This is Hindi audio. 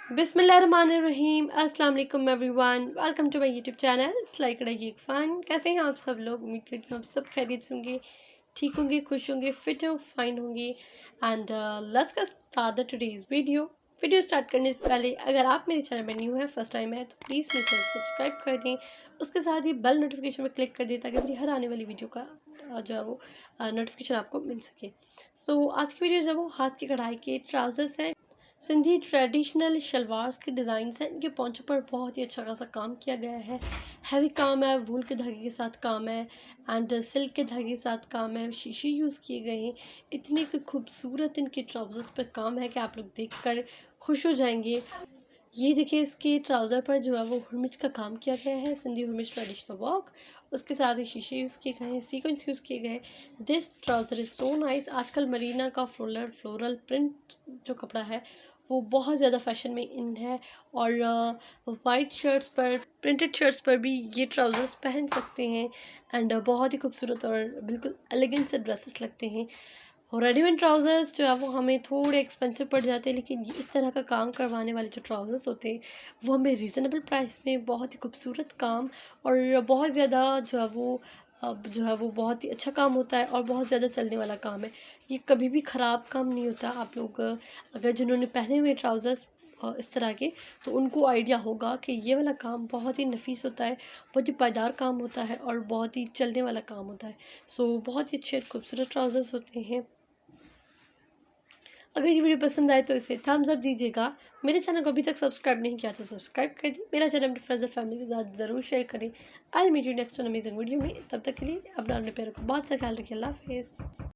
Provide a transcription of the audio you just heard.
बिस्मिल्लाहिर्रहमानिर्रहीम। अस्सलाम वालेकुम everyone, welcome to my YouTube channel स्लाइक एक फ़न। कैसे हैं आप सब लोग? उम्मीद करती हूँ आप सब खैरियत से होंगे, ठीक होंगे, खुश होंगे, फिट और फाइन होंगे। And let's get start the today's video start करने से पहले अगर आप मेरे चैनल में न्यू हैं, फर्स्ट टाइम है, तो प्लीज़ मेरे चैनल सब्सक्राइब कर दें। उसके साथ ही बेल नोटिफिकेशन में क्लिक कर दें ताकि मेरी हर आने वाली वीडियो का जो है वो नोटिफिकेशन आपको मिल सके। सो आज की वीडियो जो है वो हाथ की कढ़ाई के ट्राउज़र्स हैं। सिंधी ट्रेडिशनल शलवार्स के डिज़ाइंस हैं। इनके पोंचों पर बहुत ही अच्छा खासा काम किया गया है। हैवी काम है, वूल के धागे के साथ काम है एंड सिल्क के धागे के साथ काम है, शीशे यूज़ किए गए हैं। इतने खूबसूरत इनके ट्राउज़र्स पर काम है कि आप लोग देखकर खुश हो जाएंगे। ये देखिए, इसके ट्राउज़र पर जो है वो हुरमिच का काम किया गया है, सिंधी हुरमिच ट्रेडिशनल वर्क। उसके साथ ही शीशे यूज़ किए गए हैं, सीक्वेंस यूज़ किए गए। This trouser is so nice. आजकल मरीना का फ्लोरल प्रिंट जो कपड़ा है वो बहुत ज़्यादा फैशन में इन है। और वाइट शर्ट्स पर, प्रिंटेड शर्ट्स पर भी ये ट्राउज़र्स पहन सकते हैं एंड बहुत ही खूबसूरत और बिल्कुल एलिगेंट से ड्रेसेस लगते हैं। और रेडीमेड ट्राउज़र्स जो है वो हमें थोड़े एक्सपेंसिव पड़ जाते हैं, लेकिन ये इस तरह का काम करवाने वाले जो ट्राउज़र्स होते हैं वो हमें रीज़नेबल प्राइस में बहुत ही खूबसूरत काम और बहुत ज़्यादा जो है वो जो है वो बहुत ही अच्छा काम होता है और बहुत ज़्यादा चलने वाला काम है। ये कभी भी ख़राब काम नहीं होता। आप लोग अगर जिन्होंने पहने हुए ट्राउज़र्स इस तरह के, तो उनको आइडिया होगा कि ये वाला काम बहुत ही नफीस होता है, बहुत ही पायदार काम होता है और बहुत ही चलने वाला काम होता है। सो बहुत ही अच्छे खूबसूरत ट्राउज़र्स होते हैं। अगर ये वीडियो पसंद आए तो इसे थम्स अप दीजिएगा। मेरे चैनल को अभी तक सब्सक्राइब नहीं किया तो सब्सक्राइब कर दी। मेरा चैनल अपने फ्रेंड्स और फैमिली के साथ ज़रूर शेयर करें। I meet you next amazing video में। तब तक के लिए अपना अपने प्यारों का बहुत सा ख्याल रखिए। अल्लाह हाफिज़।